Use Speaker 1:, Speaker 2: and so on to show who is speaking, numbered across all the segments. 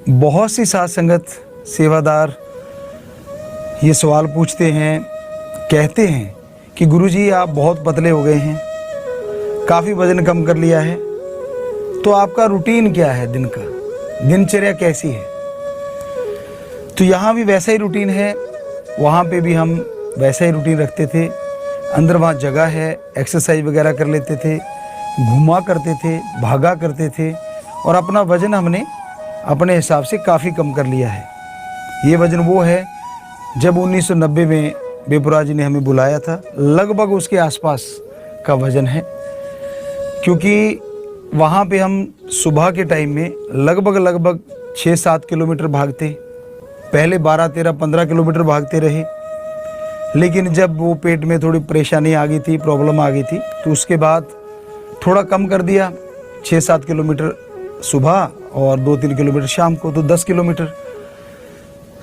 Speaker 1: बहुत सी साध संगत सेवादार ये सवाल पूछते हैं, कहते हैं कि गुरुजी आप बहुत पतले हो गए हैं, काफ़ी वज़न कम कर लिया है, तो आपका रूटीन क्या है दिन का, दिनचर्या कैसी है? तो यहाँ भी वैसा ही रूटीन है, वहाँ पे भी हम वैसा ही रूटीन रखते थे। अंदर वहाँ जगह है, एक्सरसाइज वगैरह कर लेते थे, घूमा करते थे, भागा करते थे और अपना वज़न हमने अपने हिसाब से काफ़ी कम कर लिया है। ये वज़न वो है जब 1990 में बेपुरा जी ने हमें बुलाया था, लगभग उसके आसपास का वज़न है। क्योंकि वहाँ पे हम सुबह के टाइम में लगभग 6-7 किलोमीटर भागते, पहले 12, 13, 15 किलोमीटर भागते रहे। लेकिन जब वो पेट में थोड़ी परेशानी आ गई थी, प्रॉब्लम आ गई थी, तो उसके बाद थोड़ा कम कर दिया, 6-7 किलोमीटर सुबह और 2-3 किलोमीटर शाम को, तो 10 किलोमीटर।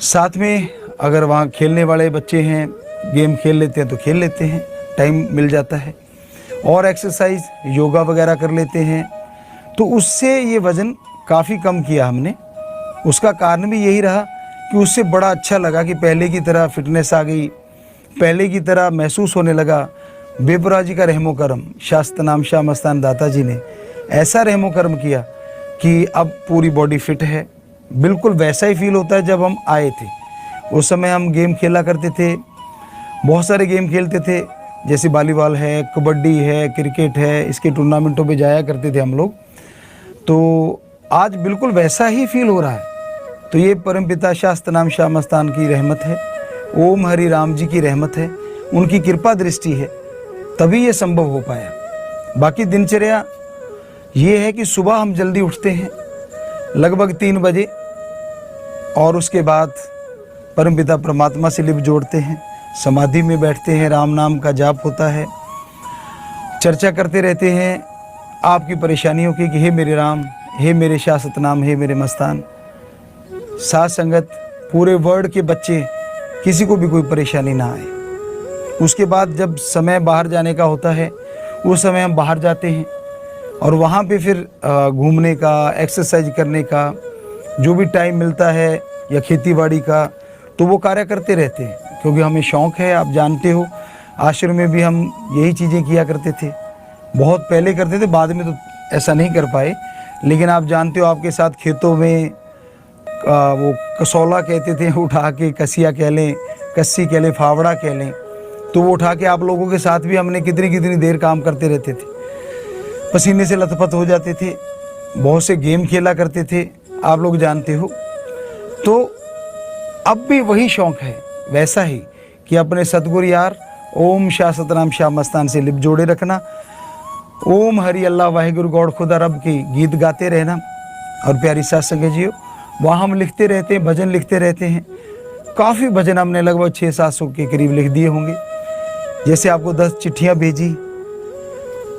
Speaker 1: साथ में अगर वहाँ खेलने वाले बच्चे हैं, गेम खेल लेते हैं तो खेल लेते हैं, टाइम मिल जाता है। और एक्सरसाइज योगा वगैरह कर लेते हैं, तो उससे ये वज़न काफ़ी कम किया हमने। उसका कारण भी यही रहा कि उससे बड़ा अच्छा लगा कि पहले की तरह फिटनेस आ गई, पहले की तरह महसूस होने लगा। बेपुरा जी का रहमो करम, शास्त्र नाम शाह मस्तान दाता जी ने ऐसा रहमो करम किया कि अब पूरी बॉडी फिट है। बिल्कुल वैसा ही फील होता है जब हम आए थे। उस समय हम गेम खेला करते थे, बहुत सारे गेम खेलते थे, जैसे वॉलीबॉल है, कबड्डी है, क्रिकेट है, इसके टूर्नामेंटों पे जाया करते थे हम लोग। तो आज बिल्कुल वैसा ही फील हो रहा है। तो ये परमपिता शास्त्र नाम शाह मस्तान की रहमत है, ओम हरि राम जी की रहमत है, उनकी कृपा दृष्टि है, तभी ये संभव हो पाया। बाकी दिनचर्या ये है कि सुबह हम जल्दी उठते हैं लगभग 3 बजे और उसके बाद परमपिता परमात्मा से लिप जोड़ते हैं, समाधि में बैठते हैं, राम नाम का जाप होता है, चर्चा करते रहते हैं आपकी परेशानियों की कि हे मेरे राम, हे मेरे शाह सतनाम, हे मेरे मस्तान। साथ संगत पूरे वर्ल्ड के बच्चे, किसी को भी कोई परेशानी ना आए। उसके बाद जब समय बाहर जाने का होता है, उस समय हम बाहर जाते हैं और वहाँ पे फिर घूमने का, एक्सरसाइज करने का जो भी टाइम मिलता है या खेतीबाड़ी का, तो वो कार्य करते रहते हैं। क्योंकि हमें शौक़ है, आप जानते हो आश्रम में भी हम यही चीज़ें किया करते थे। बहुत पहले करते थे, बाद में तो ऐसा नहीं कर पाए। लेकिन आप जानते हो आपके साथ खेतों में वो कसौला कहते थे, उठा के कसिया कह लें, कस्सी कह लें, फावड़ा कह लें, तो वो उठा के आप लोगों के साथ भी हमने कितनी देर काम करते रहते थे, पसीने से लथपथ हो जाते थे। बहुत से गेम खेला करते थे, आप लोग जानते हो। तो अब भी वही शौक़ है, वैसा ही कि अपने सतगुरु यार ओम शाह सतनाम शाह मस्तान से लिप जोड़े रखना, ओम हरि अल्लाह वाहिगुरु गौड़ खुदा रब की गीत गाते रहना। और प्यारी साथ संगत जियो, वहाँ हम लिखते रहते हैं, भजन लिखते रहते हैं। काफ़ी भजन हमने लगभग 600-700 के करीब लिख दिए होंगे। जैसे आपको 10 चिट्ठियाँ भेजी,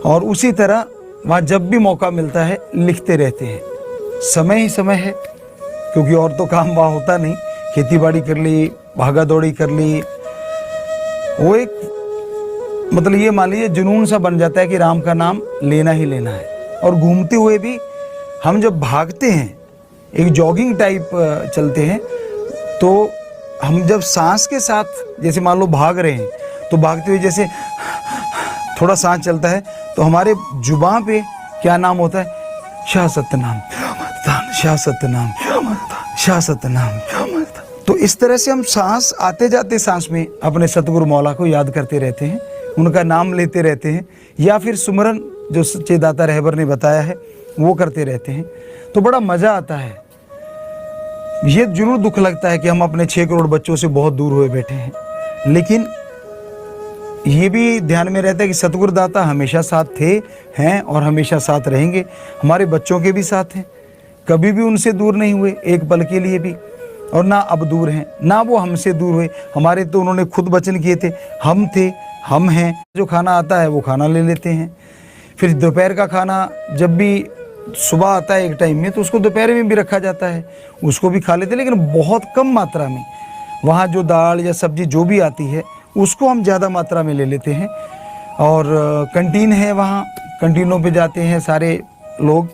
Speaker 1: और उसी तरह वहाँ जब भी मौका मिलता है लिखते रहते हैं। समय ही समय है, क्योंकि और तो काम वहाँ होता नहीं। खेतीबाड़ी कर ली, भागा दौड़ी कर ली, वो एक मतलब ये मान लीजिए जुनून सा बन जाता है कि राम का नाम लेना ही लेना है। और घूमते हुए भी हम जब भागते हैं, एक जॉगिंग टाइप चलते हैं, तो हम जब सांस के साथ जैसे मान लो भाग रहे हैं, तो भागते हुए जैसे थोड़ा सांस चलता है, तो हमारे जुबान पे क्या नाम होता है, शाह सतनाम शाह सतनाम शाह सतनाम। तो इस तरह से हम सांस आते जाते सांस में अपने सतगुरु मौला को याद करते रहते हैं, उनका नाम लेते रहते हैं, या फिर सुमरन जो सच्चे दाता रहबर ने बताया है वो करते रहते हैं। तो बड़ा मज़ा आता है। ये जरूर दुख लगता है कि हम अपने 6 करोड़ बच्चों से बहुत दूर हुए बैठे हैं, लेकिन ये भी ध्यान में रहता है कि सतगुरु दाता हमेशा साथ थे, हैं और हमेशा साथ रहेंगे। हमारे बच्चों के भी साथ हैं, कभी भी उनसे दूर नहीं हुए एक पल के लिए भी, और ना अब दूर हैं, ना वो हमसे दूर हुए। हमारे तो उन्होंने खुद वचन किए थे, हम थे, हम हैं। जो खाना आता है वो खाना ले लेते हैं। फिर दोपहर का खाना जब भी सुबह आता है एक टाइम में, तो उसको दोपहर में भी रखा जाता है, उसको भी खा लेते हैं, लेकिन बहुत कम मात्रा में। वहाँ जो दाल या सब्जी जो भी आती है उसको हम ज़्यादा मात्रा में ले लेते हैं। और कैंटीन है, वहाँ कैंटीनों पे जाते हैं सारे लोग,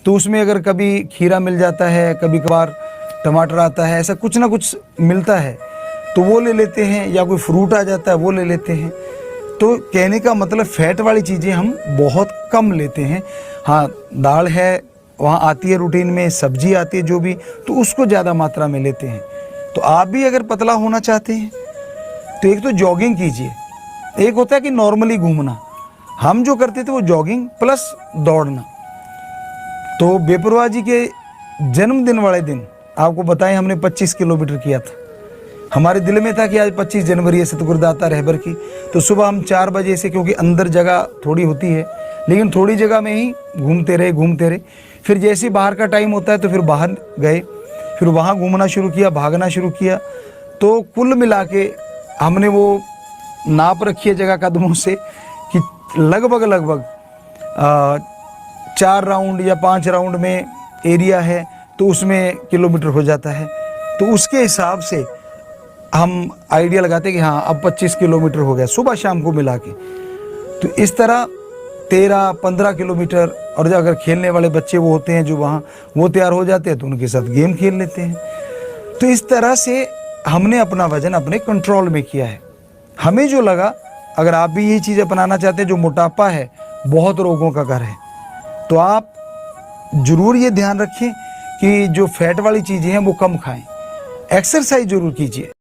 Speaker 1: तो उसमें अगर कभी खीरा मिल जाता है, कभी कभार टमाटर आता है, ऐसा कुछ ना कुछ मिलता है तो वो ले लेते हैं, या कोई फ्रूट आ जाता है वो ले लेते हैं। तो कहने का मतलब फैट वाली चीज़ें हम बहुत कम लेते हैं। हाँ, दाल है वहाँ आती है रूटीन में, सब्जी आती है जो भी, तो उसको ज़्यादा मात्रा में लेते हैं। तो आप भी अगर पतला होना चाहते हैं तो एक तो जॉगिंग कीजिए, एक होता है कि नॉर्मली घूमना, हम जो करते थे वो जॉगिंग प्लस दौड़ना। तो बेपरवाह जी के जन्मदिन वाले दिन आपको बताएं हमने 25 किलोमीटर किया था। हमारे दिल में था कि आज 25 जनवरी है सतगुरुदाता रहबर की, तो सुबह हम 4 बजे से, क्योंकि अंदर जगह थोड़ी होती है लेकिन थोड़ी जगह में ही घूमते रहे। फिर जैसे बाहर का टाइम होता है तो फिर बाहर गए, फिर वहाँ घूमना शुरू किया, भागना शुरू किया। तो कुल मिला के हमने वो नाप रखी है जगह कदमों से कि लगभग 4 राउंड या 5 राउंड में एरिया है तो उसमें किलोमीटर हो जाता है। तो उसके हिसाब से हम आइडिया लगाते हैं कि हाँ अब 25 किलोमीटर हो गया सुबह शाम को मिला के। तो इस तरह 13-15 किलोमीटर, और जो अगर खेलने वाले बच्चे वो होते हैं जो वहाँ वो तैयार हो जाते हैं तो उनके साथ गेम खेल लेते हैं। तो इस तरह से हमने अपना वजन अपने कंट्रोल में किया है। हमें जो लगा, अगर आप भी यही चीज़ अपनाना चाहते हैं, जो मोटापा है बहुत रोगों का घर है, तो आप ज़रूर ये ध्यान रखें कि जो फैट वाली चीज़ें हैं वो कम खाएं, एक्सरसाइज ज़रूर कीजिए।